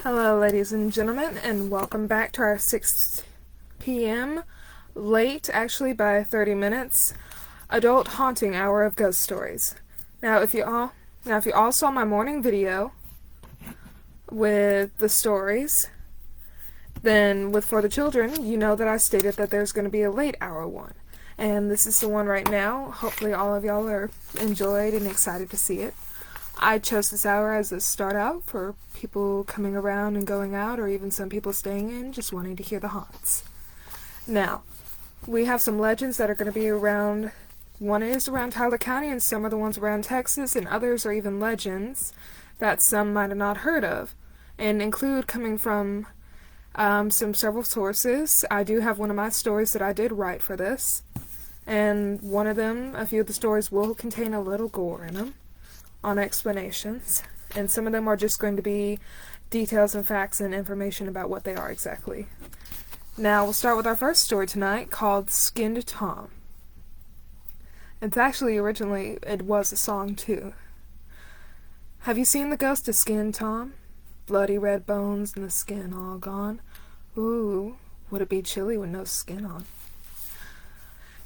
Hello, ladies and gentlemen, and welcome back to our 6 p.m. late, actually by 30 minutes, adult haunting hour of ghost stories. Now, if you all saw my morning video with the stories, then for the children, you know that I stated that there's going to be a late hour one. And this is the one right now. Hopefully all of y'all are enjoyed and excited to see it. I chose this hour as a start out for people coming around and going out, or even some people staying in just wanting to hear the haunts. Now, we have some legends that are going to be around. One is around Tyler County, and some are the ones around Texas, and others are even legends that some might have not heard of, and include coming from several sources. I do have one of my stories that I did write for this, and one of them, a few of the stories will contain a little gore in them, on explanations, and some of them are just going to be details and facts and information about what they are exactly. Now, we'll start with our first story tonight, called Skinned Tom. It's actually, originally, it was a song too. Have you seen the ghost of Skinned Tom? Bloody red bones and the skin all gone. Ooh, would it be chilly with no skin on?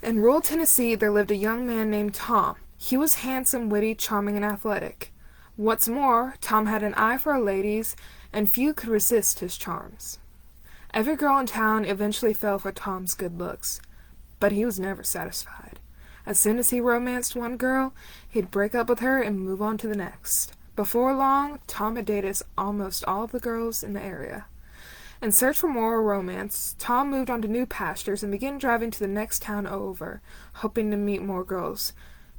In rural Tennessee, there lived a young man named Tom. He was handsome, witty, charming, and athletic. What's more, Tom had an eye for ladies, and few could resist his charms. Every girl in town eventually fell for Tom's good looks, but he was never satisfied. As soon as he romanced one girl, he'd break up with her and move on to the next. Before long, Tom had dated almost all of the girls in the area. In search for more romance, Tom moved on to new pastures and began driving to the next town over, hoping to meet more girls.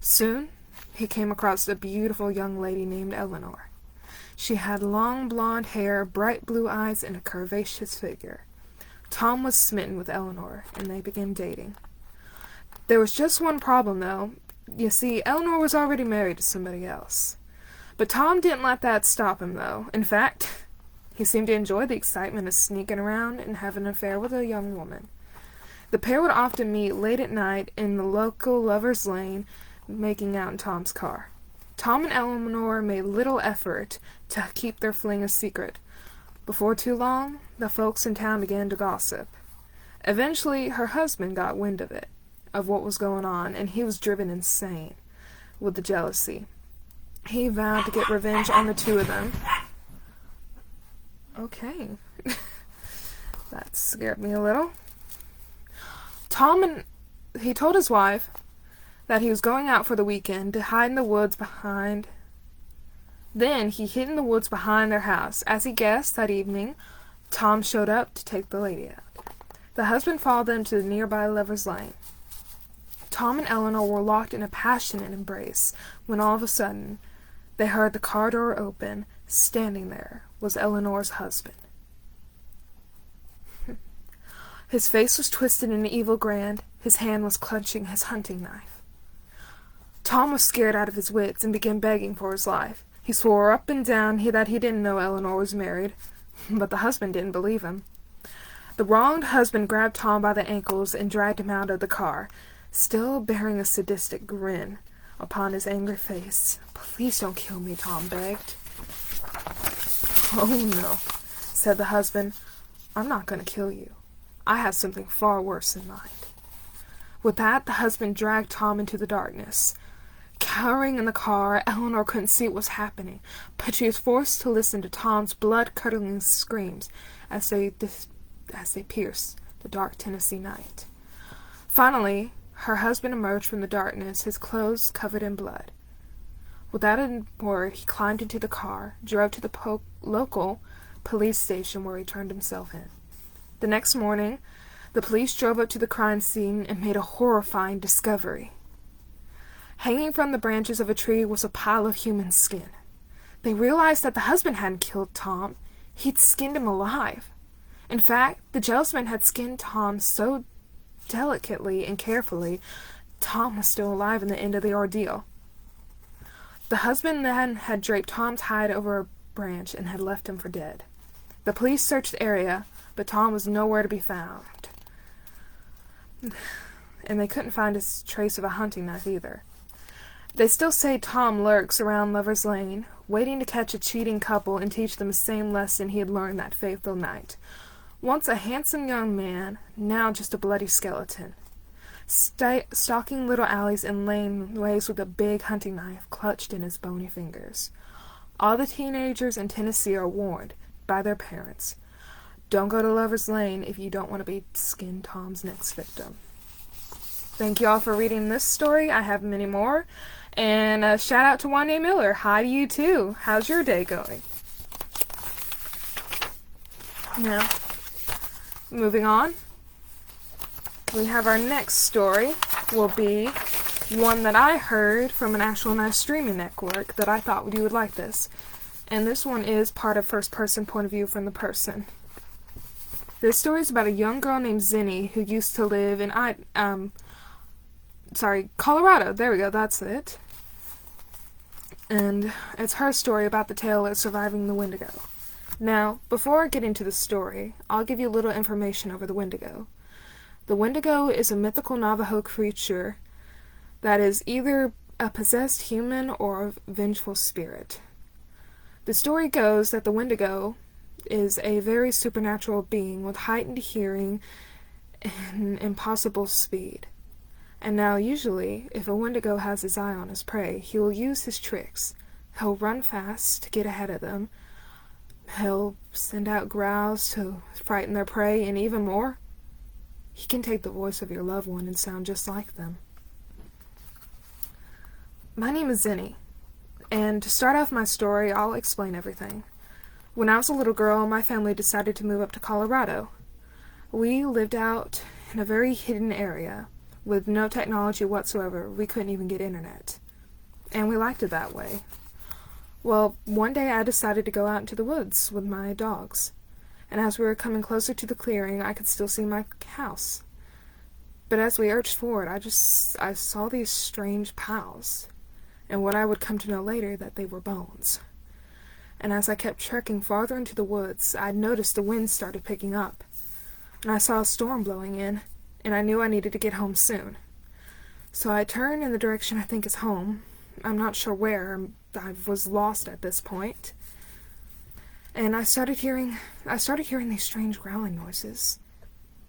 Soon, he came across a beautiful young lady named Eleanor. She had long blonde hair, bright blue eyes, and a curvaceous figure. Tom was smitten with Eleanor, and they began dating. There was just one problem, though. You see, Eleanor was already married to somebody else. But Tom didn't let that stop him, though. In fact, he seemed to enjoy the excitement of sneaking around and having an affair with a young woman. The pair would often meet late at night in the local lover's lane, making out in Tom's car. Tom and Eleanor made little effort to keep their fling a secret. Before too long, the folks in town began to gossip. Eventually, her husband got wind of it, of what was going on, and he was driven insane with the jealousy. He vowed to get revenge on the two of them. Okay. That scared me a little. He told his wife that he was going out for the weekend to hide in the woods behind. Then he hid in the woods behind their house. As he guessed that evening, Tom showed up to take the lady out. The husband followed them to the nearby lover's lane. Tom and Eleanor were locked in a passionate embrace when all of a sudden they heard the car door open. Standing there was Eleanor's husband. His face was twisted in an evil grin. His hand was clutching his hunting knife. Tom was scared out of his wits and began begging for his life. He swore up and down that he didn't know Eleanor was married, but the husband didn't believe him. The wronged husband grabbed Tom by the ankles and dragged him out of the car, still bearing a sadistic grin upon his angry face. "Please don't kill me," Tom begged. "Oh, no," said the husband. "I'm not going to kill you. I have something far worse in mind." With that, the husband dragged Tom into the darkness. Cowering in the car, Eleanor couldn't see what was happening, but she was forced to listen to Tom's blood-curdling screams as they pierced the dark Tennessee night. Finally, her husband emerged from the darkness, his clothes covered in blood. Without a word, he climbed into the car, drove to the local police station where he turned himself in. The next morning, the police drove up to the crime scene and made a horrifying discovery. Hanging from the branches of a tree was a pile of human skin. They realized that the husband hadn't killed Tom. He'd skinned him alive. In fact, the jealous man had skinned Tom so delicately and carefully, Tom was still alive in the end of the ordeal. The husband then had draped Tom's hide over a branch and had left him for dead. The police searched the area, but Tom was nowhere to be found. And they couldn't find a trace of a hunting knife either. They still say Tom lurks around Lover's Lane, waiting to catch a cheating couple and teach them the same lesson he had learned that fateful night. Once a handsome young man, now just a bloody skeleton, stalking little alleys and laneways with a big hunting knife clutched in his bony fingers. All the teenagers in Tennessee are warned by their parents. Don't go to Lover's Lane if you don't want to be Skin Tom's next victim. Thank you all for reading this story. I have many more. And a shout out to Wanya Miller. Hi to you too. How's your day going? Now, moving on. We have our next story will be one that I heard from an actual nice streaming network that I thought you would like this. And this one is part of first person point of view from the person. This story is about a young girl named Zinni who used to live in Colorado. There we go, that's it. And it's her story about the tale of surviving the Wendigo. Now, before I get into the story, I'll give you a little information over the Wendigo. The Wendigo is a mythical Navajo creature that is either a possessed human or a vengeful spirit. The story goes that the Wendigo is a very supernatural being with heightened hearing and impossible speed. And now usually, if a Wendigo has his eye on his prey, he will use his tricks. He'll run fast to get ahead of them. He'll send out growls to frighten their prey, and even more, he can take the voice of your loved one and sound just like them. My name is Zinni, and to start off my story, I'll explain everything. When I was a little girl, my family decided to move up to Colorado. We lived out in a very hidden area with no technology whatsoever. We couldn't even get internet. And we liked it that way. Well, one day I decided to go out into the woods with my dogs. And as we were coming closer to the clearing, I could still see my house. But as we urged forward, I saw these strange piles. And what I would come to know later, that they were bones. And as I kept trekking farther into the woods, I noticed the wind started picking up. And I saw a storm blowing in, and I knew I needed to get home soon. So I turned in the direction I think is home. I'm not sure where. I was lost at this point. And I started hearing these strange growling noises.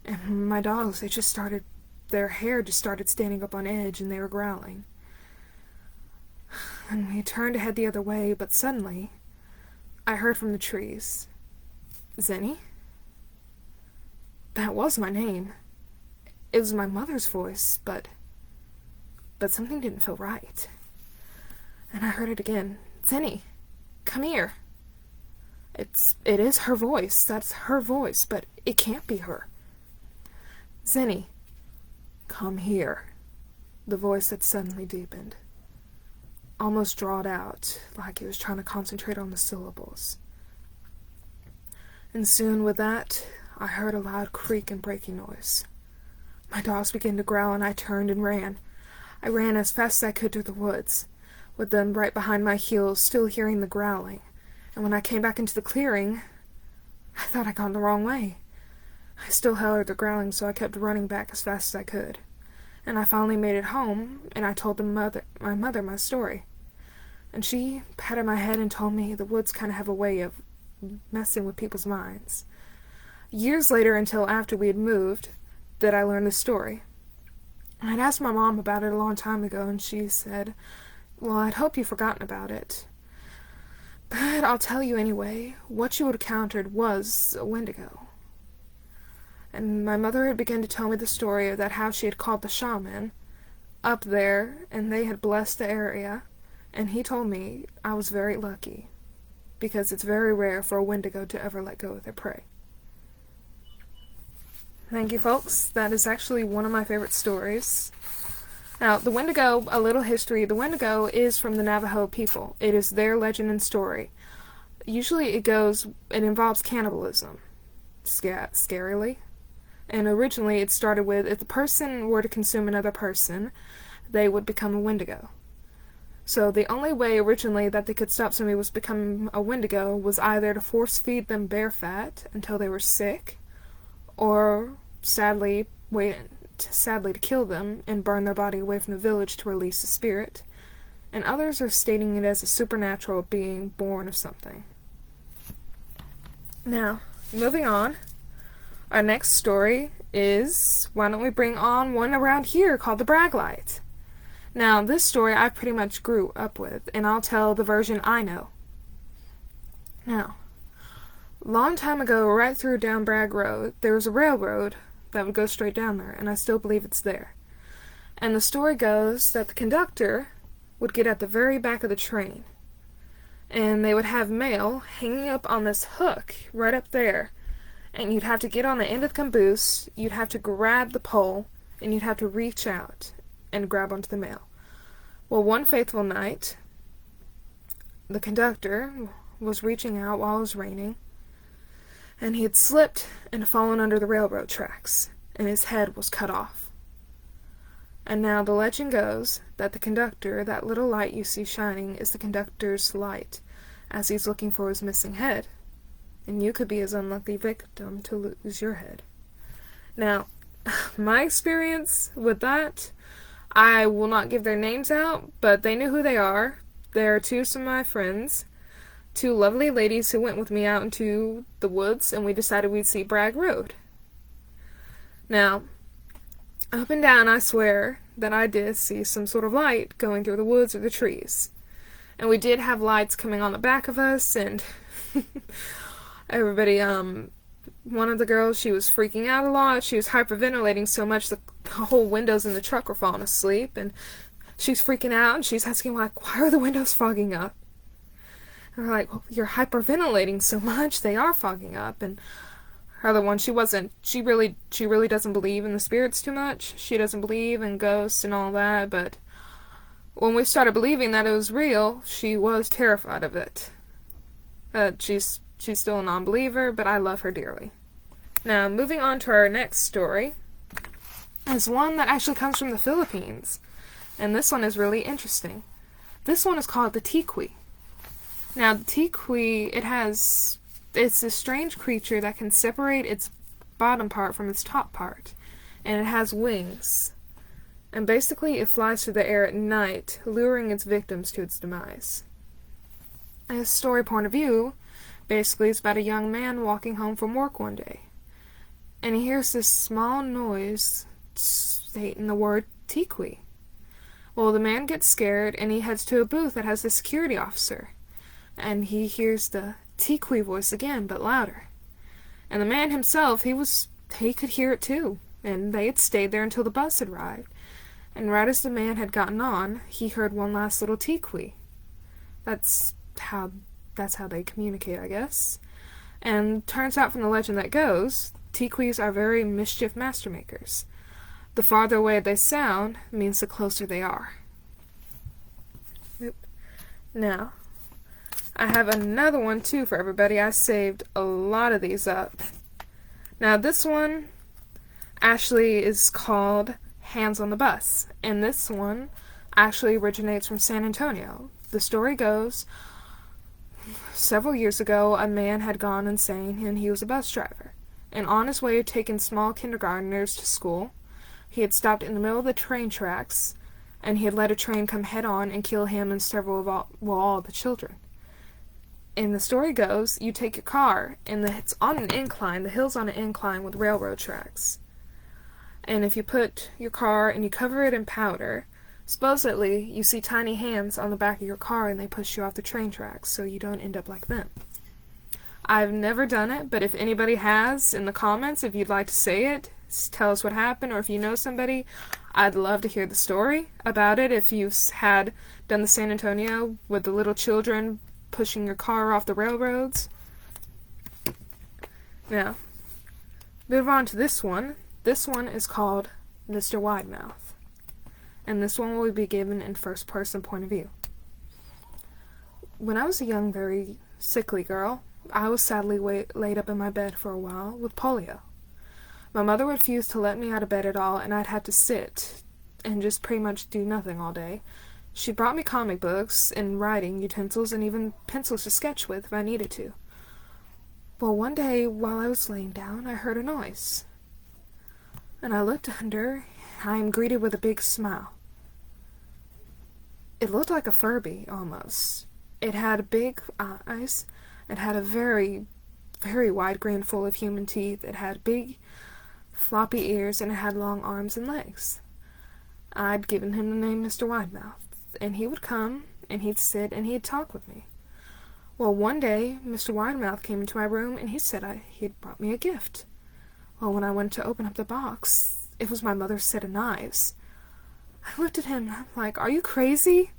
And my dogs, their hair just started standing up on edge, and they were growling. And we turned to head the other way, but suddenly I heard from the trees, "Zinni?" That was my name. It was my mother's voice, but something didn't feel right. And I heard it again. "Zinni, come here." It is her voice. That's her voice, but it can't be her. "Zinni, come here." The voice had suddenly deepened, almost drawled out, like he was trying to concentrate on the syllables. And soon with that, I heard a loud creak and breaking noise. My dogs began to growl, and I turned and ran. I ran as fast as I could through the woods, with them right behind my heels, still hearing the growling. And when I came back into the clearing, I thought I'd gone the wrong way. I still heard the growling, so I kept running back as fast as I could. And I finally made it home, and I told my mother my story. And she patted my head and told me the woods kind of have a way of messing with people's minds. Years later, until after we had moved, that I learned the story. I'd asked my mom about it a long time ago, and she said, "Well, I'd hope you've forgotten about it. But I'll tell you anyway, what you had encountered was a Wendigo." And my mother had begun to tell me the story of that how she had called the shaman up there, and they had blessed the area, and he told me I was very lucky, because it's very rare for a Wendigo to ever let go of their prey. Thank you, folks. That is actually one of my favorite stories. Now, the Wendigo, a little history. The Wendigo is from the Navajo people. It is their legend and story. Usually it involves cannibalism, scarily. And originally it started with, if the person were to consume another person, they would become a Wendigo. So the only way originally that they could stop somebody was becoming a Wendigo was either to force feed them bear fat until they were sick, or sadly to kill them and burn their body away from the village to release the spirit. and others are stating it as a supernatural being born of something. Now, moving on, our next story is, why don't we bring on one around here called the Bragg Light. Now, this story I pretty much grew up with, and I'll tell the version I know. Now, long time ago, right through down Bragg Road, there was a railroad that would go straight down there, and I still believe it's there. And the story goes that the conductor would get at the very back of the train, and they would have mail hanging up on this hook right up there, and you'd have to get on the end of the caboose, you'd have to grab the pole, and you'd have to reach out and grab onto the mail. Well, one faithful night, the conductor was reaching out while it was raining, and he had slipped and fallen under the railroad tracks, and his head was cut off. And now the legend goes that the conductor, that little light you see shining, is the conductor's light as he's looking for his missing head. And you could be his unlucky victim to lose your head. Now, my experience with that, I will not give their names out, but they knew who they are. They are two of my friends, two lovely ladies who went with me out into the woods, and we decided we'd see Bragg Road. Now, up and down, I swear that I did see some sort of light going through the woods or the trees. And we did have lights coming on the back of us, and everybody, one of the girls, she was freaking out a lot. She was hyperventilating so much the whole windows in the truck were falling asleep, and she's freaking out, and she's asking, like, why are the windows fogging up? And we're like, well, you're hyperventilating so much, they are fogging up. And her other one, she really doesn't believe in the spirits too much. She doesn't believe in ghosts and all that, but when we started believing that it was real, she was terrified of it. She's still a non-believer, but I love her dearly. Now, moving on to our next story is one that actually comes from the Philippines, and this one is really interesting. This one is called the Tiqui. Now, the Tiqui, it's a strange creature that can separate its bottom part from its top part, and it has wings. And basically, it flies through the air at night, luring its victims to its demise. And a story point of view, basically, it's about a young man walking home from work one day, and he hears this small noise stating the word Tiqui. Well, the man gets scared, and he heads to a booth that has the security officer, and he hears the Tiqui voice again, but louder. And the man himself, he could hear it too, and they had stayed there until the bus had arrived. And right as the man had gotten on, he heard one last little Tiqui. That's how they communicate, I guess. And turns out from the legend that goes, Tiquis are very mischief master makers. The farther away they sound means the closer they are. Now, I have another one too for everybody. I saved a lot of these up. Now this one actually is called Hands on the Bus, and this one actually originates from San Antonio. The story goes, several years ago, a man had gone insane, and he was a bus driver. And on his way taking small kindergartners to school, he had stopped in the middle of the train tracks, and he had let a train come head-on and kill him and several of all the children. And the story goes, you take your car, and it's on an incline, the hill's on an incline with railroad tracks. And if you put your car and you cover it in powder, supposedly you see tiny hands on the back of your car and they push you off the train tracks so you don't end up like them. I've never done it, but if anybody has, in the comments, if you'd like to say it, tell us what happened, or if you know somebody, I'd love to hear the story about it. If you've had done the San Antonio with the little children pushing your car off the railroads. Now, move on to this one. This one is called Mr. Widemouth, and this one will be given in first-person point of view. When I was a young, very sickly girl, I was sadly laid up in my bed for a while with polio. My mother refused to let me out of bed at all, and I'd have to sit and just pretty much do nothing all day. She brought me comic books and writing utensils and even pencils to sketch with if I needed to. Well, one day, while I was laying down, I heard a noise. And I looked under, and I am greeted with a big smile. It looked like a Furby, almost. It had big eyes. It had a very, very wide grin full of human teeth. It had big, floppy ears, and it had long arms and legs. I'd given him the name Mr. Widemouth, and he would come, and he'd sit, and he'd talk with me. Well, one day, Mr. Widemouth came into my room, and he said he'd brought me a gift. Well, when I went to open up the box, it was my mother's set of knives. I looked at him, and I'm like, "Are you crazy?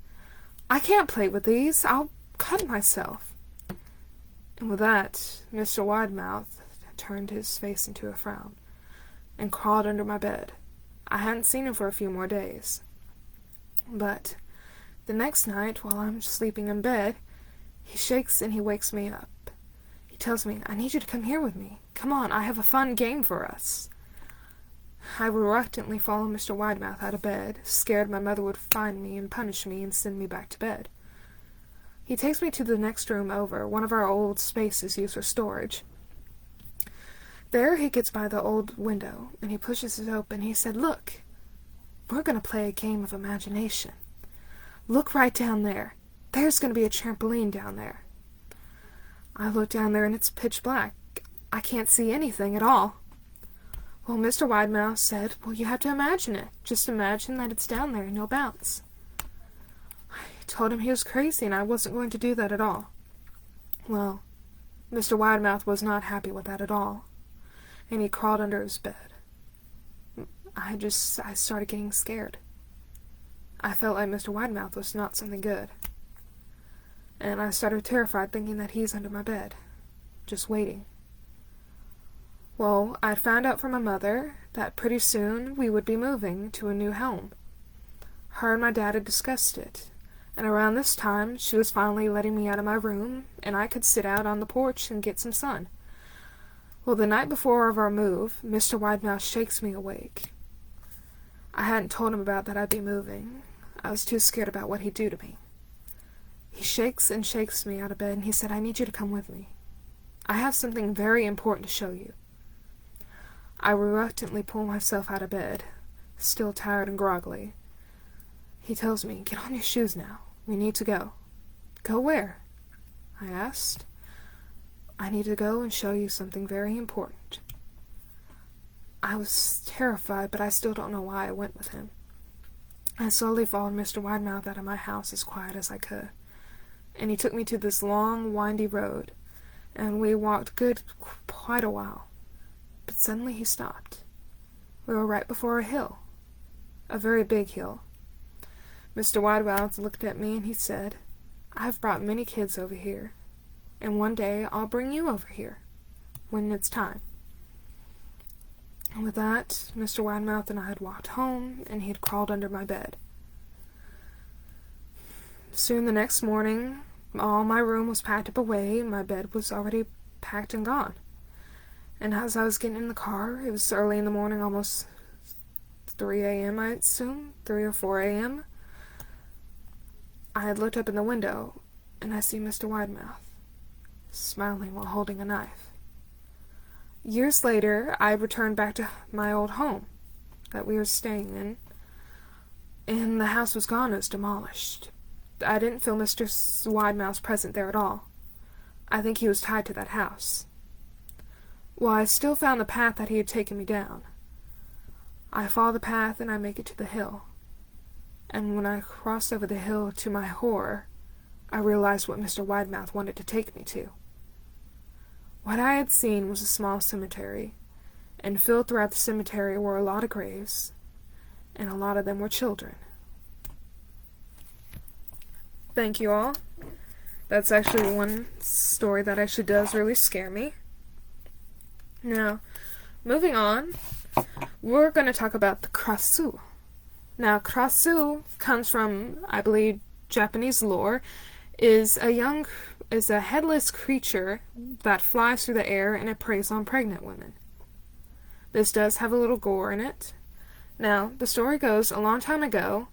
I can't play with these. I'll cut myself." And with that, Mr. Widemouth turned his face into a frown and crawled under my bed. I hadn't seen him for a few more days. But the next night, while I'm sleeping in bed, he shakes and he wakes me up. He tells me, "I need you to come here with me. Come on, I have a fun game for us." I reluctantly follow Mr. Widemouth out of bed, scared my mother would find me and punish me and send me back to bed. He takes me to the next room over, one of our old spaces used for storage. There he gets by the old window, and he pushes it open. He said, "Look, we're going to play a game of imagination. Look right down there. There's going to be a trampoline down there." I look down there, and it's pitch black. I can't see anything at all. Well, Mr. Widemouth said, "Well, you have to imagine it. Just imagine that it's down there and you'll bounce." I told him he was crazy and I wasn't going to do that at all. Well, Mr. Widemouth was not happy with that at all, and he crawled under his bed. I started getting scared. I felt like Mr. Widemouth was not something good. And I started terrified, thinking that he's under my bed, just waiting. Well, I'd found out from my mother that pretty soon we would be moving to a new home. Her and my dad had discussed it, and around this time she was finally letting me out of my room, and I could sit out on the porch and get some sun. Well, the night before of our move, Mr. Widemouth shakes me awake. I hadn't told him about that I'd be moving. I was too scared about what he'd do to me. He shakes and shakes me out of bed, and he said, "I need you to come with me. I have something very important to show you." I reluctantly pull myself out of bed, still tired and groggly. He tells me, "Get on your shoes now. We need to go." "Go where?" I asked. "I need to go and show you something very important." I was terrified, but I still don't know why I went with him. I slowly followed Mr. Widemouth out of my house as quiet as I could, and he took me to this long, windy road, and we walked quite a while. But suddenly he stopped. We were right before a hill, a very big hill. Mr. Widemouth looked at me and he said, "I've brought many kids over here, and one day I'll bring you over here, when it's time." And with that, Mr. Widemouth and I had walked home, and he had crawled under my bed. Soon the next morning, all my room was packed up away, my bed was already packed and gone. And as I was getting in the car, it was early in the morning, almost 3 a.m., I assume, 3 or 4 a.m., I had looked up in the window, and I see Mr. Widemouth, smiling while holding a knife. Years later, I returned back to my old home that we were staying in, and the house was gone. It was demolished. I didn't feel Mr. Widemouth's presence there at all. I think he was tied to that house. Well, I still found the path that he had taken me down. I follow the path and I make it to the hill. And when I crossed over the hill, to my horror, I realized what Mr. Widemouth wanted to take me to. What I had seen was a small cemetery, and filled throughout the cemetery were a lot of graves, and a lot of them were children. Thank you all. That's actually one story that actually does really scare me. Now, moving on, we're going to talk about the karasu. Now, karasu comes from, I believe, Japanese lore, is a headless creature that flies through the air and it preys on pregnant women. This does have a little gore in it. Now, the story goes, a long time ago,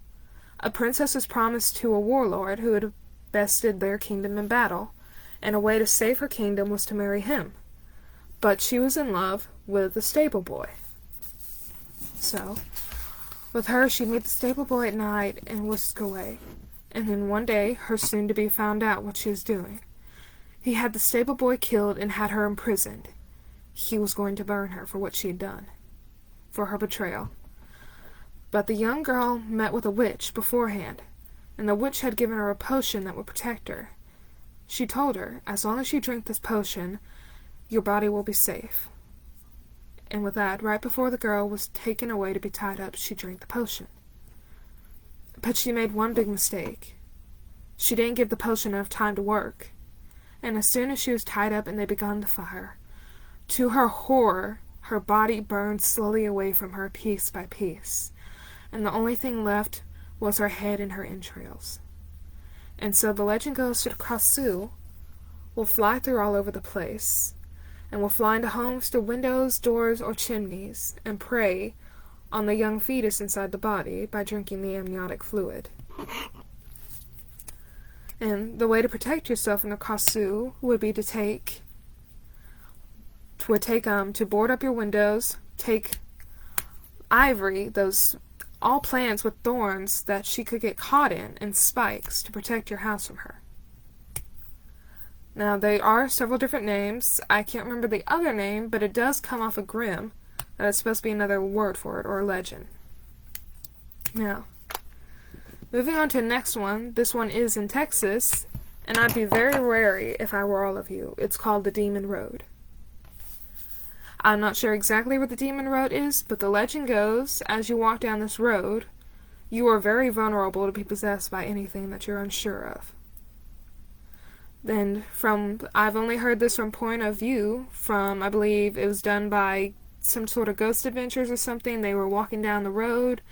a princess was promised to a warlord who had bested their kingdom in battle, and a way to save her kingdom was to marry him. But she was in love with the stable boy. So, with her, she'd meet the stable boy at night and whisk away. And then one day, her soon-to-be found out what she was doing. He had the stable boy killed and had her imprisoned. He was going to burn her for what she had done, for her betrayal. But the young girl met with a witch beforehand, and the witch had given her a potion that would protect her. She told her, as long as you drink this potion, your body will be safe. And with that, right before the girl was taken away to be tied up, she drank the potion. But she made one big mistake. She didn't give the potion enough time to work. And as soon as she was tied up and they began the fire, to her horror, her body burned slowly away from her piece by piece, and the only thing left was her head and her entrails. And so the legend goes that Krasu will fly through all over the place, and will fly into homes through windows, doors, or chimneys, and prey on the young fetus inside the body by drinking the amniotic fluid. And the way to protect yourself from the Krasu would be to board up your windows, take ivory, all plants with thorns that she could get caught in, and spikes to protect your house from her. Now, there are several different names. I can't remember the other name, but it does come off of Grimm. That's supposed to be another word for it, or a legend. Now, moving on to the next one. This one is in Texas, and I'd be very wary if I were all of you. It's called the Demon Road. I'm not sure exactly where the Demon Road is, but the legend goes, as you walk down this road, you are very vulnerable to be possessed by anything that you're unsure of. Then, I've only heard this from point of view from, I believe it was done by some sort of Ghost Adventures or something. They were walking down the road.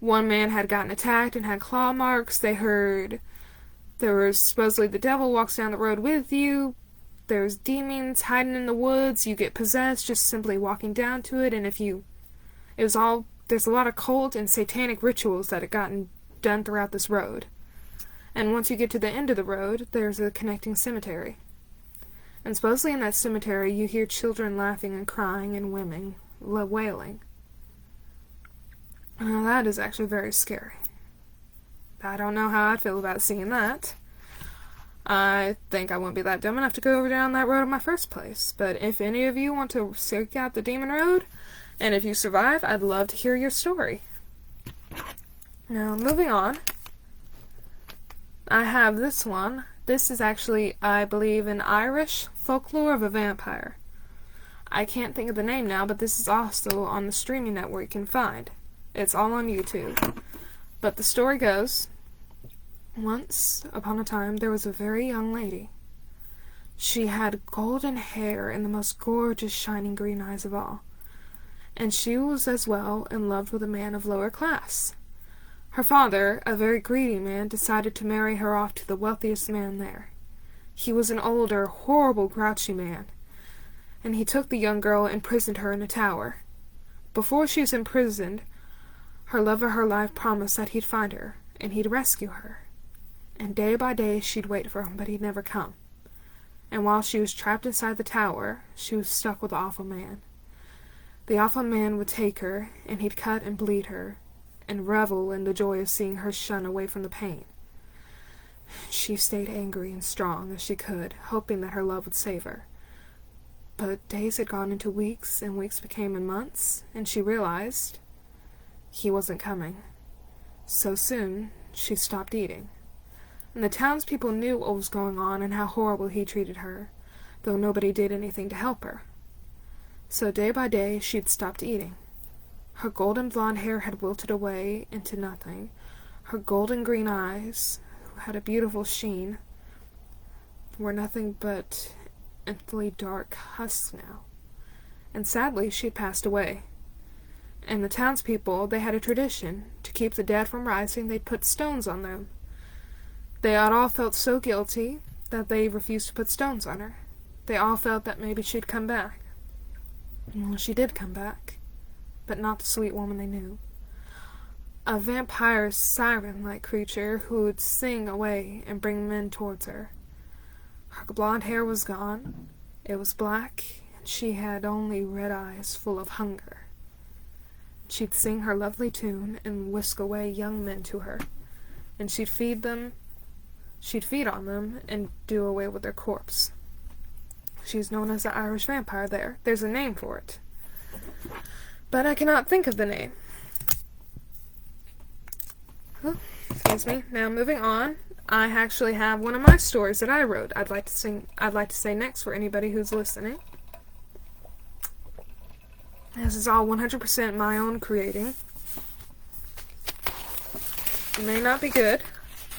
One man had gotten attacked and had claw marks. They heard there was supposedly the devil walks down the road with you. There's demons hiding in the woods. You get possessed just simply walking down to it. And there's a lot of cult and satanic rituals that had gotten done throughout this road. And once you get to the end of the road, there's a connecting cemetery. And supposedly in that cemetery, you hear children laughing and crying and wailing. Now that is actually very scary. I don't know how I'd feel about seeing that. I think I wouldn't be that dumb enough to go down that road in my first place. But if any of you want to seek out the Demon Road, and if you survive, I'd love to hear your story. Now, moving on. I have this one. This is actually, I believe, an Irish folklore of a vampire. I can't think of the name now, but this is also on the streaming network you can find. It's all on YouTube. But the story goes, once upon a time, there was a very young lady. She had golden hair and the most gorgeous shining green eyes of all. And she was as well in love with a man of lower class. Her father, a very greedy man, decided to marry her off to the wealthiest man there. He was an older, horrible, grouchy man, and he took the young girl and imprisoned her in a tower. Before she was imprisoned, her love of her life promised that he'd find her, and he'd rescue her. And day by day she'd wait for him, but he'd never come. And while she was trapped inside the tower, she was stuck with the awful man. The awful man would take her, and he'd cut and bleed her, and revel in the joy of seeing her shun away from the pain. She stayed angry and strong as she could, hoping that her love would save her. But days had gone into weeks, and weeks became in months, and she realized he wasn't coming. So soon, she stopped eating. And the townspeople knew what was going on and how horrible he treated her, though nobody did anything to help her. So day by day, she'd stopped eating. Her golden blonde hair had wilted away into nothing. Her golden green eyes, who had a beautiful sheen, were nothing but infinitely dark husks now. And sadly, she had passed away. And the townspeople, they had a tradition. To keep the dead from rising, they'd put stones on them. They had all felt so guilty that they refused to put stones on her. They all felt that maybe she'd come back. Well, she did come back, but not the sweet woman they knew. A vampire siren-like creature who would sing away and bring men towards her. Her blonde hair was gone, it was black, and she had only red eyes full of hunger. She'd sing her lovely tune and whisk away young men to her. and she'd feed on them and do away with their corpse. She's known as the Irish vampire there. There's a name for it, but I cannot think of the name. Oh, excuse me. Now moving on, I actually have one of my stories that I wrote. I'd like to say next for anybody who's listening. This is all 100% my own creating. It may not be good,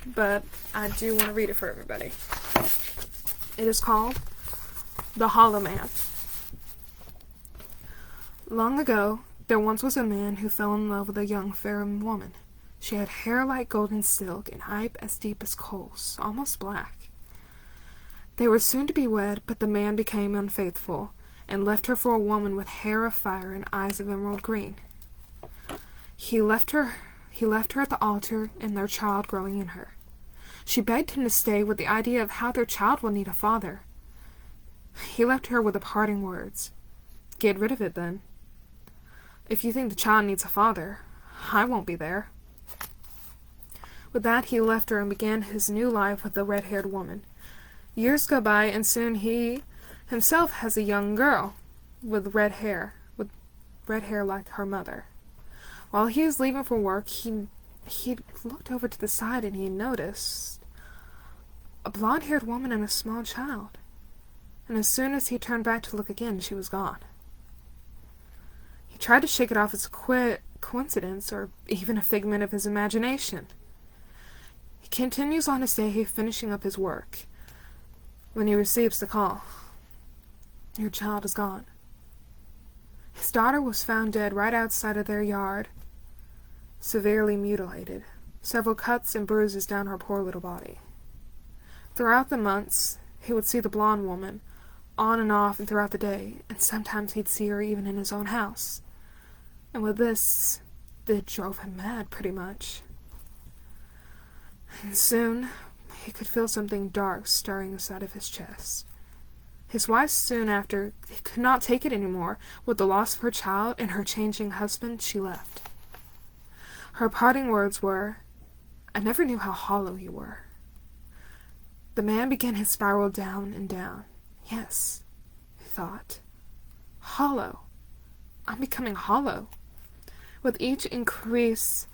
but I do want to read it for everybody. It is called The Hollow Man. Long ago, there once was a man who fell in love with a young fair woman. She had hair like golden silk and eyes as deep as coals, almost black. They were soon to be wed, but the man became unfaithful and left her for a woman with hair of fire and eyes of emerald green. He left her at the altar and their child growing in her. She begged him to stay with the idea of how their child will need a father. He left her with the parting words, "Get rid of it then. If you think the child needs a father, I won't be there." With that, he left her and began his new life with the red-haired woman. Years go by, and soon he himself has a young girl with red hair like her mother. While he was leaving for work, he looked over to the side and he noticed a blonde-haired woman and a small child. And as soon as he turned back to look again, she was gone. He tried to shake it off as a coincidence or even a figment of his imagination. He continues on his day, finishing up his work, when he receives the call. "Your child is gone." His daughter was found dead right outside of their yard, severely mutilated, several cuts and bruises down her poor little body. Throughout the months, he would see the blonde woman on and off and throughout the day, and sometimes he'd see her even in his own house. And with this, it drove him mad, pretty much. And soon, he could feel something dark stirring inside of his chest. His wife soon after could not take it anymore. With the loss of her child and her changing husband, she left. Her parting words were, "I never knew how hollow you were." The man began his spiral down and down. Yes, he thought. Hollow. I'm becoming hollow. With each increased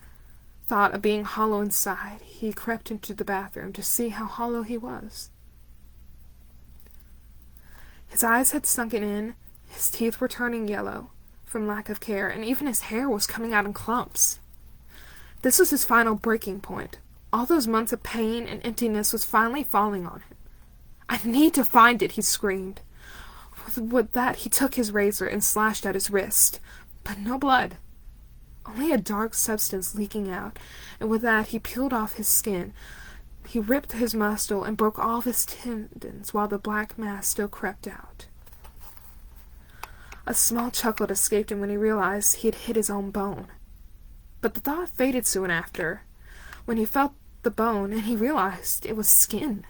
thought of being hollow inside, he crept into the bathroom to see how hollow he was. His eyes had sunken in, his teeth were turning yellow from lack of care, and even his hair was coming out in clumps. This was his final breaking point. All those months of pain and emptiness was finally falling on him. "I need to find it," he screamed. With that, he took his razor and slashed at his wrist, but no blood. Only a dark substance leaking out, and with that, he peeled off his skin. He ripped his muscle and broke all of his tendons while the black mass still crept out. A small chuckle escaped him when he realized he had hit his own bone. But the thought faded soon after, when he felt the bone and he realized it was skin.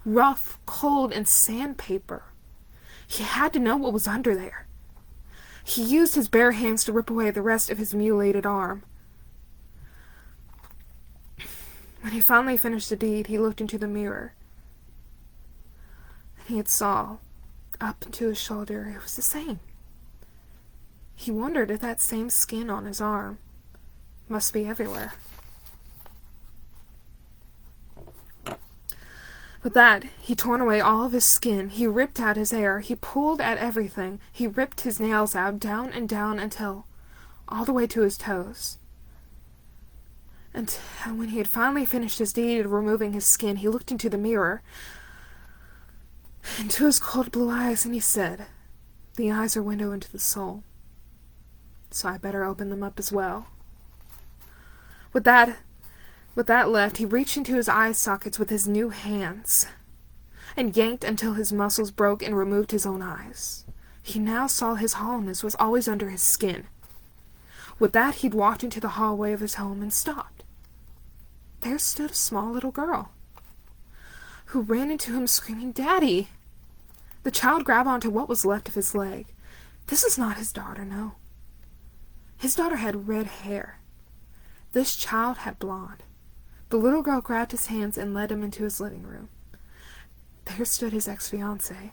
Rough, cold, and sandpaper. He had to know what was under there. He used his bare hands to rip away the rest of his mutilated arm. When he finally finished the deed, he looked into the mirror. And he had saw, up into his shoulder, it was the same. He wondered if that same skin on his arm must be everywhere. With that, he torn away all of his skin, he ripped out his hair, he pulled at everything, he ripped his nails out, down and down until, all the way to his toes. And when he had finally finished his deed of removing his skin, he looked into the mirror, into his cold blue eyes, and he said, "The eyes are a window into the soul, so I better open them up as well." With that left, he reached into his eye sockets with his new hands, and yanked until his muscles broke and removed his own eyes. He now saw his hollowness was always under his skin. With that, he'd walked into the hallway of his home and stopped. There stood a small little girl, who ran into him screaming, "Daddy!" The child grabbed onto what was left of his leg. This is not his daughter, no. His daughter had red hair. This child had blonde. The little girl grabbed his hands and led him into his living room. There stood his ex-fiancé,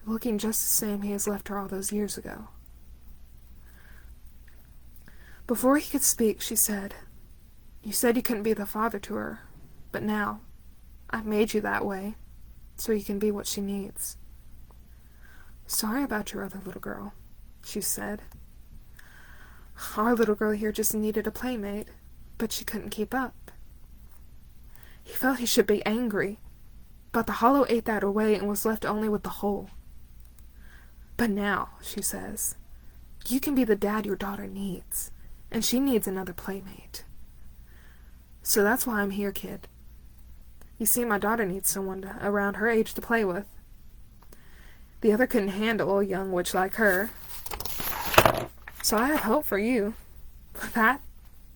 looking just the same he has left her all those years ago. Before he could speak, she said, "You said you couldn't be the father to her, but now, I've made you that way, so you can be what she needs." "Sorry about your other little girl," she said. "Our little girl here just needed a playmate, but she couldn't keep up." He felt he should be angry, but the hollow ate that away and was left only with the hole. "But now," she says, "you can be the dad your daughter needs, and she needs another playmate. So that's why I'm here, kid. You see, my daughter needs someone around her age to play with. The other couldn't handle a young witch like her. So I have hope for you." With that,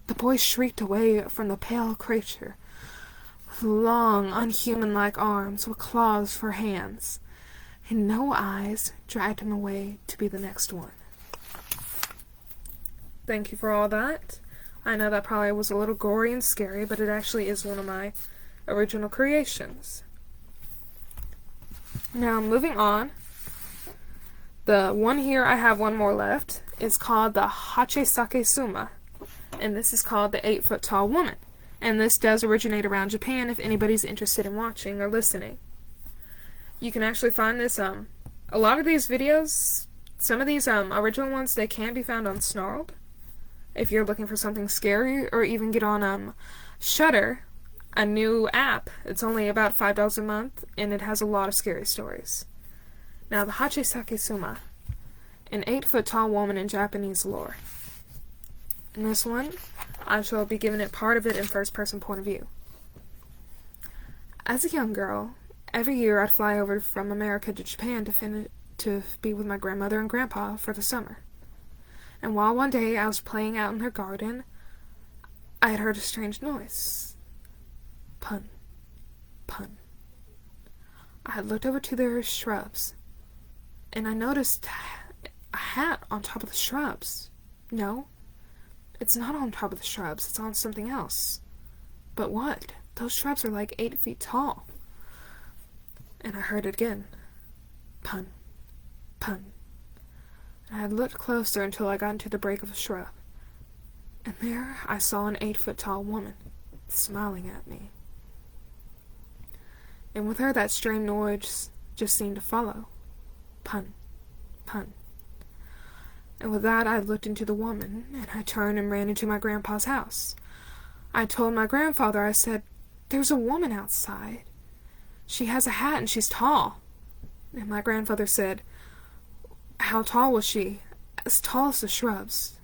the boy shrieked away from the pale creature, with long, unhuman-like arms, with claws for hands, and no eyes, dragged him away to be the next one. Thank you for all that. I know that probably was a little gory and scary, but it actually is one of my original creations. Now, moving on. The one here, I have one more left, is called the Hachesake Suma, and this is called the 8-foot-tall woman. And this does originate around Japan if anybody's interested in watching or listening. You can actually find this, a lot of these videos, some of these original ones, they can be found on Snarled, if you're looking for something scary, or even get on Shudder, a new app. It's only about $5 a month, and it has a lot of scary stories. Now, the Hachesake Suma, an 8-foot-tall woman in Japanese lore. In this one, I shall be giving it part of it in first-person point of view. As a young girl, every year I'd fly over from America to Japan to be with my grandmother and grandpa for the summer. And while one day I was playing out in their garden, I had heard a strange noise. Pun. Pun. I had looked over to their shrubs, and I noticed a hat on top of the shrubs. No, it's not on top of the shrubs, it's on something else. But what? Those shrubs are like 8 feet tall. And I heard it again. Pun. Pun. And I had looked closer until I got into the break of a shrub. And there I saw an 8-foot-tall woman, smiling at me. And with her that strange noise just seemed to follow. Pun. Pun. And with that I looked into the woman, and I turned and ran into my grandpa's house. I told my grandfather, I said, "There's a woman outside. She has a hat and she's tall." And my grandfather said, "How tall was she?" "As tall as the shrubs."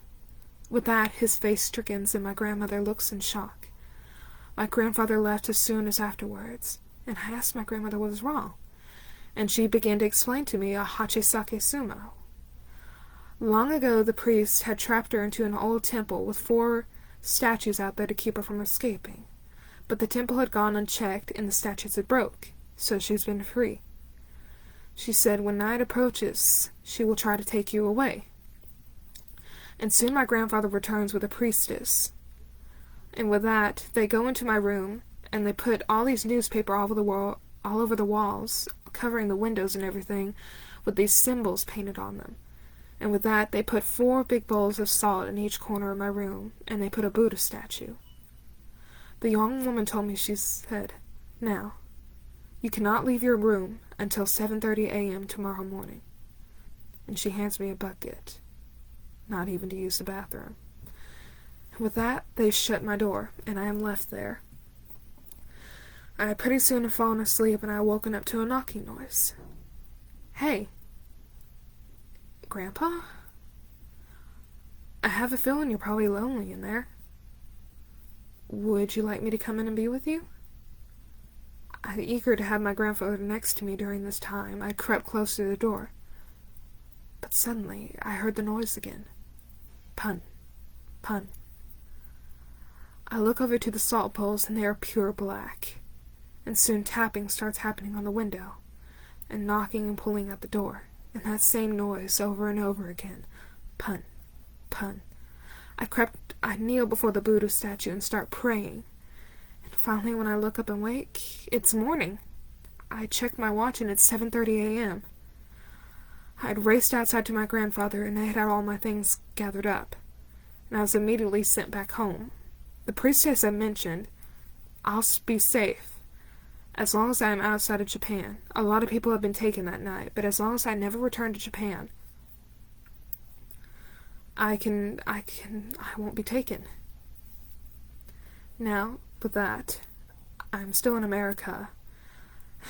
With that, his face strickens, and my grandmother looks in shock. My grandfather left as soon as afterwards, and I asked my grandmother what was wrong, and she began to explain to me a Hachesake Suma. Long ago, the priest had trapped her into an old temple with 4 statues out there to keep her from escaping, but the temple had gone unchecked and the statues had broke, so she's been free. She said, "When night approaches, she will try to take you away." And soon my grandfather returns with a priestess. And with that, they go into my room, and they put all these newspaper all over the walls, covering the windows and everything, with these symbols painted on them. And with that, they put 4 big bowls of salt in each corner of my room, and they put a Buddha statue. The young woman told me, she said, "Now, you cannot leave your room until 7:30 a.m. tomorrow morning." And she hands me a bucket, not even to use the bathroom. And with that, they shut my door, and I am left there. I pretty soon have fallen asleep, and I woken up to a knocking noise. "Hey, Grandpa? I have a feeling you're probably lonely in there. Would you like me to come in and be with you?" I, eager to have my grandfather next to me during this time, I crept close to the door. But suddenly, I heard the noise again. Pun. Pun. I look over to the salt bowls, and they are pure black. And soon tapping starts happening on the window, and knocking and pulling at the door, and that same noise over and over again. Pun. Pun. I kneel before the Buddha statue and start praying, finally, when I look up and wake, it's morning. I check my watch and it's 7:30 a.m. I had raced outside to my grandfather and I had all my things gathered up, and I was immediately sent back home. The priestess had mentioned, I'll be safe as long as I am outside of Japan. A lot of people have been taken that night, but as long as I never return to Japan, I won't be taken. Now, with that, I'm still in America,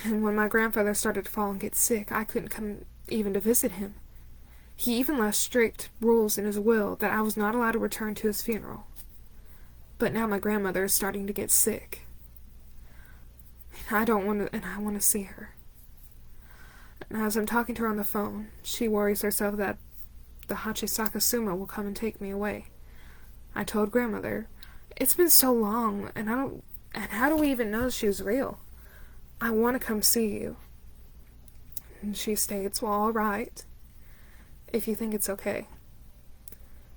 and when my grandfather started to fall and get sick, I couldn't come even to visit him. He even left strict rules in his will that I was not allowed to return to his funeral. But now my grandmother is starting to get sick. I want to see her. And as I'm talking to her on the phone, she worries herself that the Hachisaka Suma will come and take me away. I told grandmother, it's been so long, and how do we even know she was real? I want to come see you. And she states, well, all right, if you think it's okay.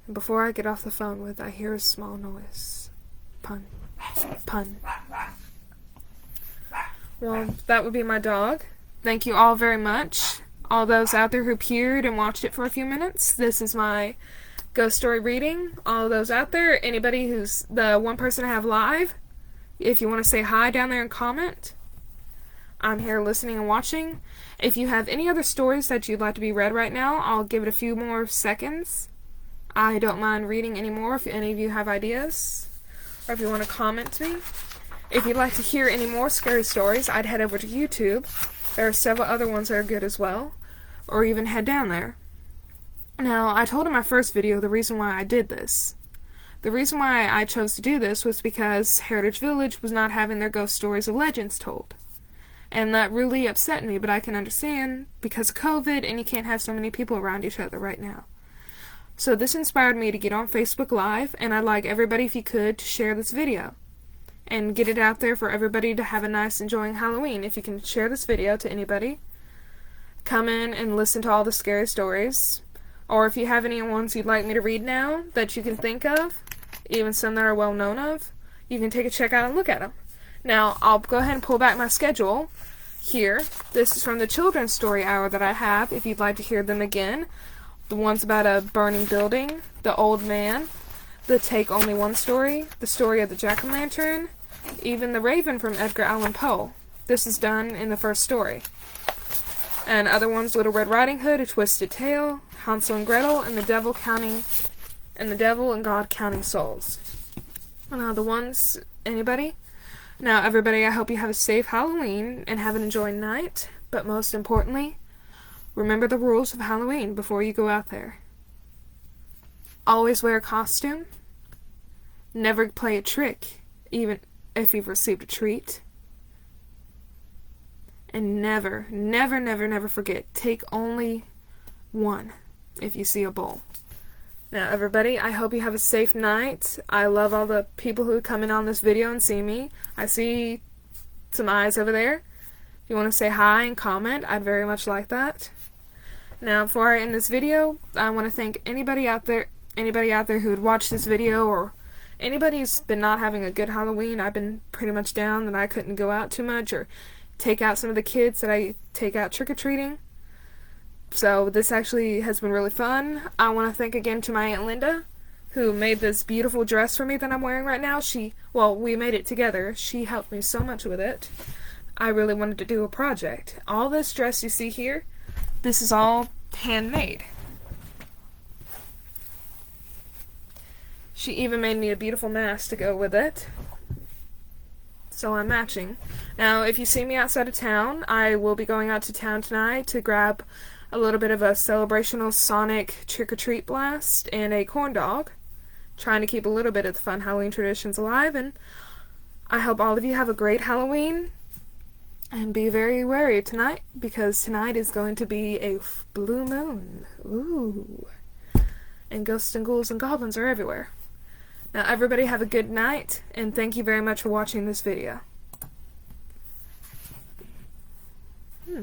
And before I get off the phone with, I hear a small noise. Pun. Pun. Well, that would be my dog. Thank you all very much. All those out there who peered and watched it for a few minutes. This is my ghost story reading. All those out there, anybody who's the one person I have live, if you want to say hi down there and comment, I'm here listening and watching. If you have any other stories that you'd like to be read right now, I'll give it a few more seconds. I don't mind reading any more if any of you have ideas, or if you want to comment to me. If you'd like to hear any more scary stories, I'd head over to YouTube. There are several other ones that are good as well, or even head down there. Now, I told in my first video the reason why I did this. The reason why I chose to do this was because Heritage Village was not having their ghost stories of legends told. And that really upset me, but I can understand because of COVID and you can't have so many people around each other right now. So this inspired me to get on Facebook Live, and I'd like everybody, if you could, to share this video and get it out there for everybody to have a nice, enjoying Halloween. If you can share this video to anybody, come in and listen to all the scary stories. Or if you have any ones you'd like me to read now that you can think of, even some that are well known of, you can take a check out and look at them. Now, I'll go ahead and pull back my schedule here. This is from the children's story hour that I have, if you'd like to hear them again. The ones about a burning building, the old man, the take only one story, the story of the jack-o'-lantern, even the raven from Edgar Allan Poe. This is done in the first story. And other ones, Little Red Riding Hood, A Twisted Tale, Hansel and Gretel, and the Devil and God Counting Souls. Now, the ones, anybody? Now, everybody, I hope you have a safe Halloween and have an enjoying night, but most importantly, remember the rules of Halloween before you go out there. Always wear a costume. Never play a trick, even if you've received a treat. And never, never, never, never forget, take only one if you see a bull. Now, everybody, I hope you have a safe night. I love all the people who come in on this video and see me. I see some eyes over there. If you want to say hi and comment, I'd very much like that. Now, before I end this video, I want to thank anybody out there who would watch this video, or anybody who's been not having a good Halloween. I've been pretty much down that I couldn't go out too much or take out some of the kids that I take out trick-or-treating. So this actually has been really fun. I want to thank again to my Aunt Linda, who made this beautiful dress for me that I'm wearing right now. We made it together. She helped me so much with it. I really wanted to do a project. All this dress you see here, this is all handmade. She even made me a beautiful mask to go with it. So I'm matching. Now, if you see me outside of town, I will be going out to town tonight to grab a little bit of a celebrational Sonic trick-or-treat blast and a corn dog. Trying to keep a little bit of the fun Halloween traditions alive, and I hope all of you have a great Halloween. And be very wary tonight, because tonight is going to be a blue moon. Ooh. And ghosts and ghouls and goblins are everywhere. Now, everybody have a good night, and thank you very much for watching this video.